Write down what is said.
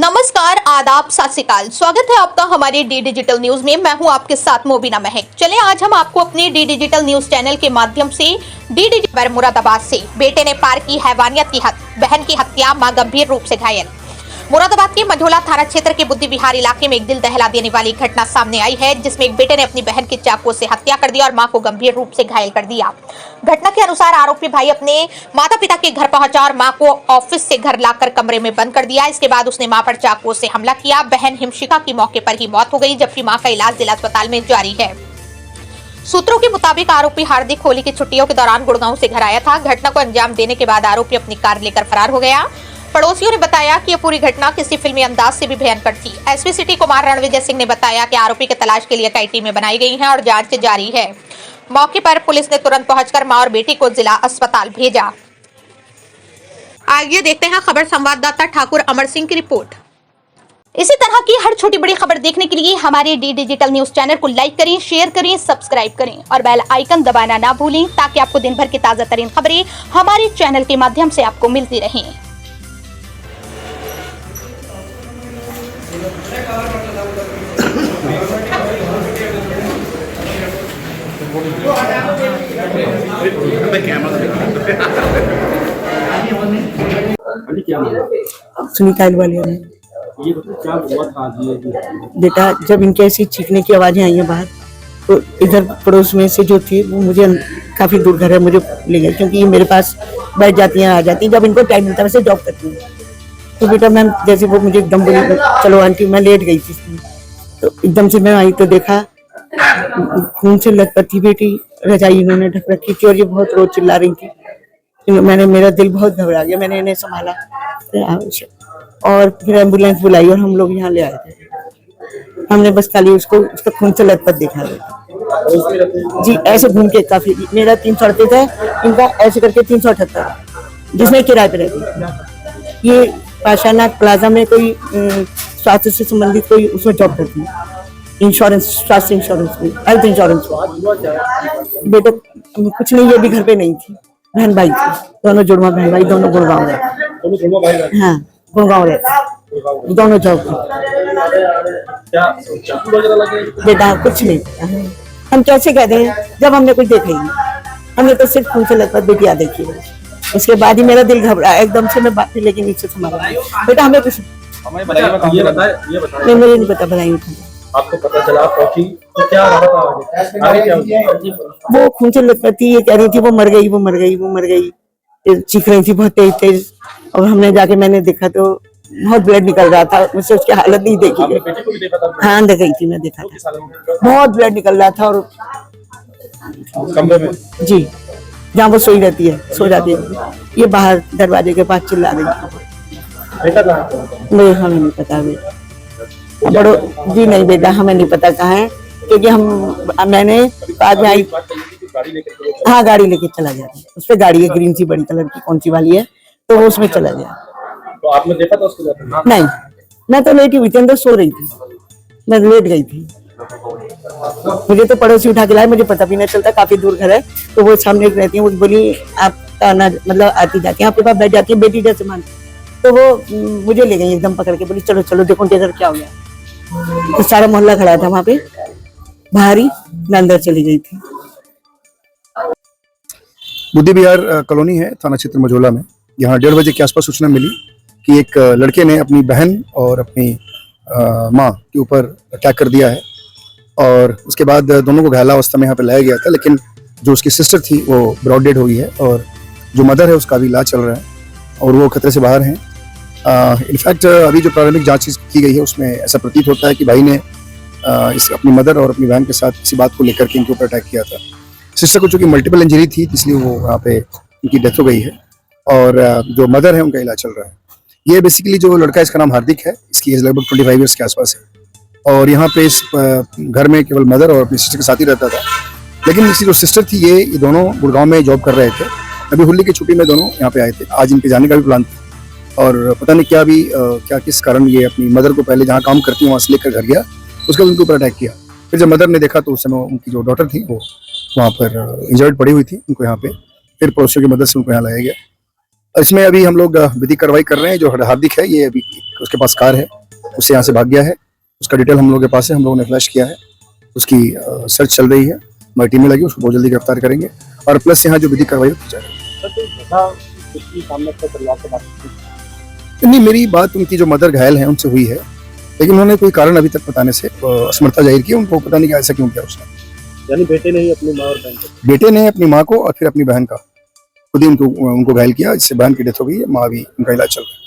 नमस्कार, आदाब, सत श्री अकाल। स्वागत है आपका हमारे डी डिजिटल न्यूज में। मैं हूं आपके साथ मोबिना महक। चलें आज हम आपको अपने डी डिजिटल न्यूज चैनल के माध्यम से डी डिजिटल मुरादाबाद से बेटे ने पार की हैवानियत की हद, बहन की हत्या, मां गंभीर रूप से घायल। मुरादाबाद के मझोला थाना क्षेत्र के बुद्धि विहार इलाके में एक दिल दहला देने वाली घटना सामने आई है, जिसमें एक बेटे ने अपनी बहन की चाकू से हत्या कर दी और मां को गंभीर रूप से घायल कर दिया। घटना के अनुसार आरोपी भाई अपने माता पिता के घर पहुंचा और मां को ऑफिस से घर लाकर कमरे में बंद कर दिया। इसके बाद उसने मां पर चाकू से हमला किया। बहन हिमशिका की मौके पर ही मौत हो गई, जबकि मां का इलाज जिला अस्पताल में जारी है। सूत्रों के मुताबिक आरोपी हार्दिक होली की छुट्टियों के दौरान गुड़गांव से घर आया था। घटना को अंजाम देने के बाद आरोपी अपनी कार लेकर फरार हो गया। पड़ोसियों ने बताया कि यह पूरी घटना किसी फिल्मी अंदाज से भी भयंकर थी। एसपी सिटी कुमार रणविजय सिंह ने बताया कि आरोपी की तलाश के लिए कई टीमें बनाई गई हैं और जांच जारी है। मौके पर पुलिस ने तुरंत पहुंचकर मां और बेटी को जिला अस्पताल भेजा। आइए देखते हैं खबर संवाददाता ठाकुर अमर सिंह की रिपोर्ट। इसी तरह की हर छोटी बड़ी खबर देखने के लिए हमारे डी डिजिटल न्यूज चैनल को लाइक करें, शेयर करें, सब्सक्राइब करें और बेल आइकन दबाना ना भूलें, ताकि आपको दिन भर की ताजा तरीन खबरें हमारे चैनल के माध्यम से आपको मिलती रहें। सुनीता वाली है। ये क्या हुआ था आज ये? बेटा, जब इनके ऐसी चीखने की आवाजें आई हैं बाहर, तो इधर पड़ोस में से जो थी वो मुझे काफी दूर घर है, मुझे ले गए, क्योंकि ये मेरे पास बैठ जाती हैं, आ जाती हैं जब इनको टाइम मिलता है। वैसे जॉब करती हूँ। तो बेटा मैम, जैसे वो मुझे एकदम बोली चलो आंटी, मैं लेट गई थी, तो एकदम से मैं आई तो देखा खून से लथपथ थी बेटी, रजाई इन्होंने ढक रखी थी और ये बहुत रोज चिल्ला रही थी। मेरा दिल बहुत घबरा गया। मैंने इन्हें संभाला और फिर एम्बुलेंस बुलाई और हम लोग यहाँ ले आए थे। हमने बस खाली उसका खून से लथपथ देखा जी, ऐसे घूम के काफी। मेरा 338 है, इनका ऐसे करके 378, जिसमें किराए पे रहती। ये पाशानाथ प्लाजा में कोई स्वास्थ्य से संबंधित कोई उसमें जॉब करती है, इंश्योरेंस, स्वास्थ्य इंश्योरेंस में, हेल्थ इंश्योरेंस में। बेटा कुछ नहीं, ये भी घर पे नहीं थी, बहन भाई थी, दोनों जुड़वा बहन भाई, दोनों गुड़गांव रहते। हाँ, गुड़गांव रहते, दोनों जॉब बेटा कुछ नहीं। हम कैसे कह दें जब हमने कुछ देखा ही नहीं। हमने तो सिर्फ खून से लथपथ बेटिया देखी है। उसके बाद ही मेरा दिल घबरा एकदम से। मैं बात लेकिन नीचे संभाला बेटा, हमें कुछ ये बताइए। मुझे नहीं पता, बताइए। आपको पता चला पहुंची तो क्या रहा था आगे क्या हुआ? वो खून से लथपथ थी, ये कह रही थी वो मर गई, वो मर गई, वो मर गई, चीख रही थी बहुत तेज तेज। और हमने जाके मैंने देखा तो बहुत ब्लड निकल रहा था, मुझसे उसकी हालत नहीं देखी गई। हाँ, अंदर गई थी, मैं देखा था, बहुत ब्लड निकल रहा था। और कमरे में जी, जहाँ वो सोई रहती है, सो जाती है, ये बाहर दरवाजे के पास चिल्ला रही थी। बेटा कहाँ? नहीं, हमें नहीं पता बेटा। बड़ो जी नहीं बेटा, हमें नहीं पता कहाँ है, क्योंकि मैंने बाद में आई। हाँ, गाड़ी लेके चला गया। उस पर गाड़ी है, ग्रीन सी बड़ी कलर की, कौन सी वाली है, तो वो उसमें चला गया। तो आपने देखा था उसको? नहीं, मैं तो लेटी हुई थी, अंदर सो रही थी, मैं लेट गई थी। मुझे तो पड़ोसी उठा के लाए, मुझे पता भी नहीं चलता, काफी दूर घर है। तो वो सामने रहती है, वो बोली आपका ना, मतलब आती जाती है, आपके पास बैठ जाती है बेटी जैसे मान। तो वो मुझे ले गई एकदम पकड़ के, बोली चलो चलो देखो टेलर क्या हो गया। तो सारा मोहल्ला खड़ा था वहां पे, बाहर ही, मैं अंदर चली गई थी। बुद्धि विहार कॉलोनी है, थाना क्षेत्र मझोला में। यहाँ 1:30 बजे के आसपास सूचना मिली कि एक लड़के ने अपनी बहन और अपनी माँ के ऊपर अटैक कर दिया है, और उसके बाद दोनों को घायल अवस्था में यहाँ पे लाया गया था। लेकिन जो उसकी सिस्टर थी वो ब्रॉड डेड हो गई है, और जो मदर है उसका भी इलाज चल रहा है और वो खतरे से बाहर हैं। इनफैक्ट अभी जो प्रारंभिक जांच की गई है उसमें ऐसा प्रतीत होता है कि भाई ने इस अपनी मदर और अपनी बहन के साथ किसी बात को लेकर के इनके ऊपर अटैक किया था। सिस्टर को चूंकि मल्टीपल इंजरी थी, इसलिए वो वहाँ पे उनकी डेथ हो गई है, और जो मदर है उनका इलाज चल रहा है। ये बेसिकली जो लड़का है, इसका नाम हार्दिक है, इसकी एज लगभग 25 ईयर्स के आसपास है, और यहाँ पे इस घर में केवल मदर और अपनी सिस्टर के साथ ही रहता था। लेकिन इसकी जो सिस्टर थी, ये दोनों गुड़गांव में जॉब कर रहे थे। अभी होली की छुट्टी में दोनों यहाँ पे आए थे। आज इनके जाने का भी प्लान था, और पता नहीं क्या किस कारण ये अपनी मदर को पहले जहाँ काम करती हूँ वहाँ से लेकर घर गया, उसके बाद उनके ऊपर अटैक किया। फिर जब मदर ने देखा तो उस समय उनकी जो डॉटर थी वो वहाँ पर इंजर्ड पड़ी हुई थी, उनको यहाँ पे फिर पड़ोसियों की मदद से उनको यहाँ लाया गया। इसमें अभी हम लोग विधिक कार्रवाई कर रहे हैं। जो हार्दिक है ये अभी उसके पास कार है, उससे यहाँ से भाग गया है, उसका डिटेल हम लोगों के पास है, हम लोगों ने फ्लैश किया है, उसकी सर्च चल रही है, हमारी टीमें लगी, उसको बहुत जल्दी गिरफ्तार करेंगे और प्लस यहाँ जो विधिक कार्रवाई की जा रही है। नहीं, मेरी बात उनकी जो मदर घायल है उनसे हुई है, लेकिन उन्होंने कोई कारण अभी तक बताने से असमर्थता जाहिर की। उनको पता नहीं कि ऐसा क्यों किया उसने। यानी बेटे ने ही अपनी माँ और बहन को, बेटे ने अपनी माँ को और फिर अपनी बहन का खुद ही उनको घायल किया, जिससे बहन की डेथ हो गई है, माँ भी उनका इलाज चल रहा है।